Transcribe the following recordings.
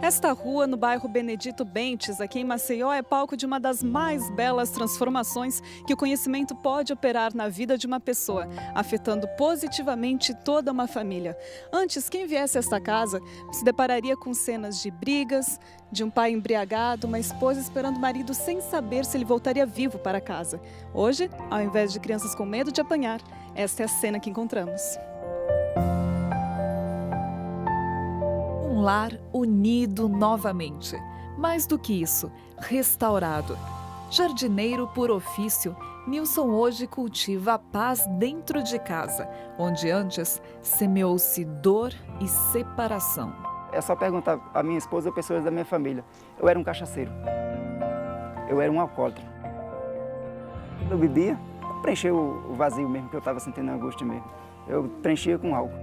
Esta rua, no bairro Benedito Bentes, aqui em Maceió, é palco de uma das mais belas transformações que o conhecimento pode operar na vida de uma pessoa, afetando positivamente toda uma família. Antes, quem viesse a esta casa se depararia com cenas de brigas, de um pai embriagado, uma esposa esperando o marido sem saber se ele voltaria vivo para casa. Hoje, ao invés de crianças com medo de apanhar, esta é a cena que encontramos. Um lar unido novamente. Mais do que isso, restaurado. Jardineiro por ofício, Nilson hoje cultiva a paz dentro de casa, onde antes semeou-se dor e separação. É só perguntar à minha esposa ou pessoas da minha família. Eu era um cachaceiro. Eu era um alcoólatra. Eu bebia, preenchia o vazio mesmo, que eu estava sentindo angústia mesmo. Eu preenchia com álcool.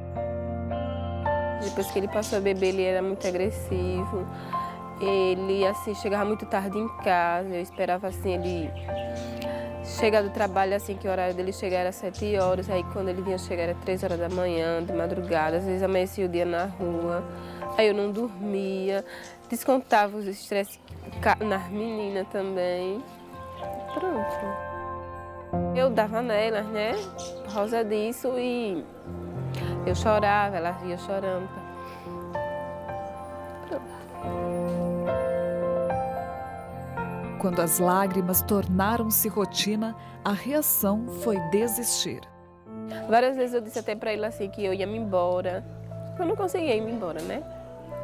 Depois que ele passou a beber, ele era muito agressivo. Ele, assim, chegava muito tarde em casa. Eu esperava, assim, ele chegar do trabalho, assim, que o horário dele chegar era 7 horas. Aí, quando ele vinha chegar, era 3 horas da manhã, de madrugada. Às vezes, amanhecia o dia na rua. Aí, eu não dormia. Descontava os estresses nas meninas também. Pronto. Eu dava nelas, né, por causa disso, e eu chorava, ela via chorando. Pronto. Quando as lágrimas tornaram-se rotina, a reação foi desistir. Várias vezes eu disse até para ele assim que eu ia me embora. Eu não conseguia ir embora, né?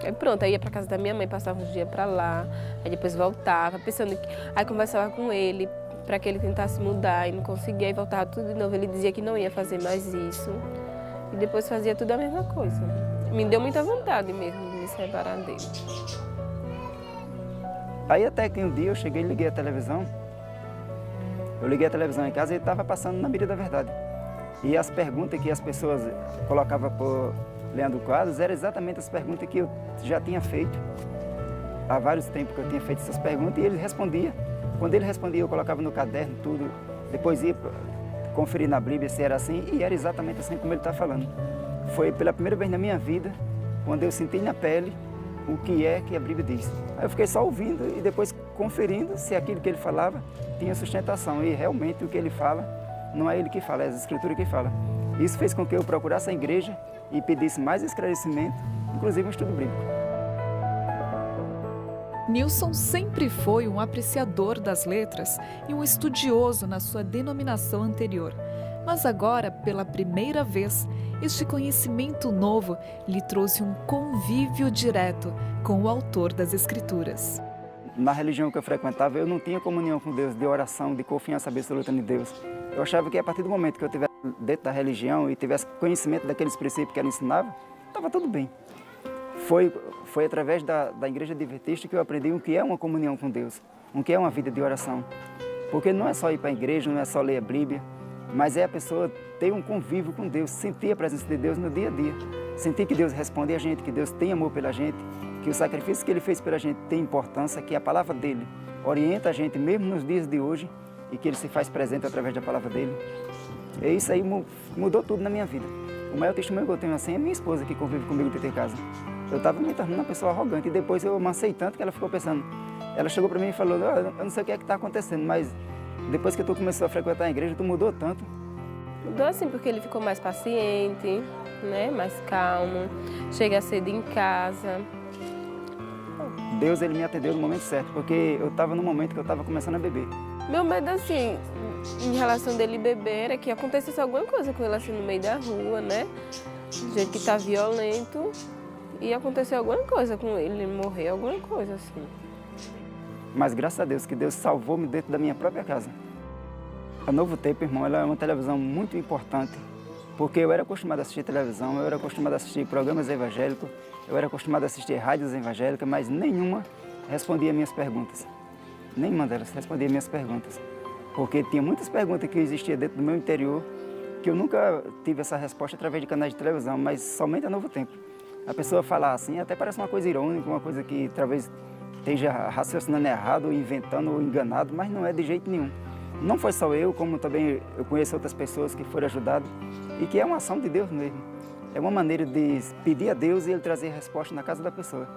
Aí pronto, aí ia para casa da minha mãe, passava uns dias para lá, aí depois voltava, pensando que... Aí conversava com ele para que ele tentasse mudar e não conseguia, e voltava tudo de novo. Ele dizia que não ia fazer mais isso. E depois fazia tudo a mesma coisa. Me deu muita vontade mesmo de me separar dele. Aí até que um dia eu cheguei e liguei a televisão. Eu liguei a televisão em casa e ele estava passando na Mira da Verdade. E as perguntas que as pessoas colocavam por Leandro Quadros eram exatamente as perguntas que eu já tinha feito. Há vários tempos que eu tinha feito essas perguntas e ele respondia. Quando ele respondia, eu colocava no caderno tudo. Depois ia conferir na Bíblia se era assim, e era exatamente assim como ele está falando. Foi pela primeira vez na minha vida, quando eu senti na pele o que é que a Bíblia diz. Aí eu fiquei só ouvindo e depois conferindo se aquilo que ele falava tinha sustentação. E realmente o que ele fala, não é ele que fala, é as Escrituras que falam. Isso fez com que eu procurasse a igreja e pedisse mais esclarecimento, inclusive um estudo bíblico. Nilson sempre foi um apreciador das letras e um estudioso na sua denominação anterior. Mas agora, pela primeira vez, este conhecimento novo lhe trouxe um convívio direto com o autor das Escrituras. Na religião que eu frequentava, eu não tinha comunhão com Deus, de oração, de confiança absoluta em Deus. Eu achava que a partir do momento que eu estivesse dentro da religião e tivesse conhecimento daqueles princípios que ela ensinava, estava tudo bem. Foi através da Igreja Adventista que eu aprendi o que é uma comunhão com Deus, o que é uma vida de oração. Porque não é só ir para a igreja, não é só ler a Bíblia, mas é a pessoa ter um convívio com Deus, sentir a presença de Deus no dia a dia. Sentir que Deus responde a gente, que Deus tem amor pela gente, que o sacrifício que Ele fez pela gente tem importância, que a palavra dEle orienta a gente mesmo nos dias de hoje e que Ele se faz presente através da palavra dEle. E isso aí mudou tudo na minha vida. O maior testemunho que eu tenho assim é minha esposa que convive comigo dentro de casa. Eu estava me tornando uma pessoa arrogante e depois eu amancei tanto que ela ficou pensando. Ela chegou para mim e falou, eu não sei o que é que está acontecendo, mas depois que tu começou a frequentar a igreja, tu mudou tanto. Mudou assim porque ele ficou mais paciente, né? Mais calmo, chega cedo em casa. Deus, Ele me atendeu no momento certo, porque eu estava no momento que eu estava começando a beber. Meu medo, assim, em relação dele beber, é que acontecesse alguma coisa com ele assim no meio da rua, né? Do jeito que tá violento. E acontecer alguma coisa com ele morrer, alguma coisa assim. Mas graças a Deus, que Deus salvou-me dentro da minha própria casa. A Novo Tempo, irmão, ela é uma televisão muito importante, porque eu era acostumado a assistir televisão, eu era acostumado a assistir programas evangélicos, eu era acostumado a assistir rádios evangélicas, mas nenhuma respondia minhas perguntas. Nenhuma delas respondia minhas perguntas. Porque tinha muitas perguntas que existiam dentro do meu interior, que eu nunca tive essa resposta através de canais de televisão, mas somente a Novo Tempo. A pessoa falar assim, até parece uma coisa irônica, uma coisa que talvez esteja raciocinando errado, ou inventando, ou enganado, mas não é de jeito nenhum. Não foi só eu, como também eu conheço outras pessoas que foram ajudadas, e que é uma ação de Deus mesmo. É uma maneira de pedir a Deus e Ele trazer a resposta na casa da pessoa.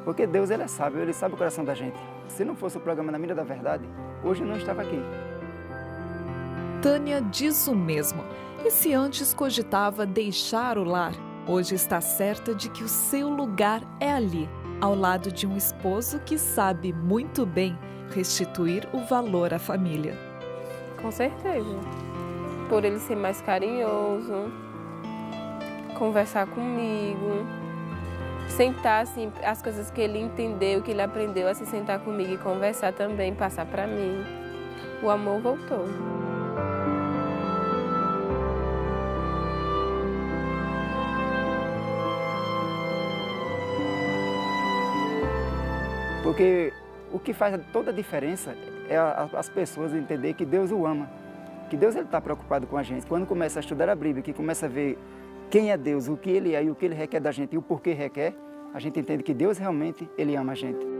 Porque Deus, Ele é sábio, Ele sabe o coração da gente. Se não fosse o programa Na Mira da Verdade, hoje eu não estava aqui. Tânia diz o mesmo. E se antes cogitava deixar o lar, hoje está certa de que o seu lugar é ali, ao lado de um esposo que sabe muito bem restituir o valor à família. Com certeza. Por ele ser mais carinhoso, conversar comigo, sentar assim, as coisas que ele entendeu, que ele aprendeu, assim, sentar comigo e conversar também, passar para mim. O amor voltou. Porque o que faz toda a diferença é as pessoas entender que Deus o ama, que Deus está preocupado com a gente. Quando começa a estudar a Bíblia, que começa a ver quem é Deus, o que Ele é e o que Ele requer da gente e o porquê requer, a gente entende que Deus realmente Ele ama a gente.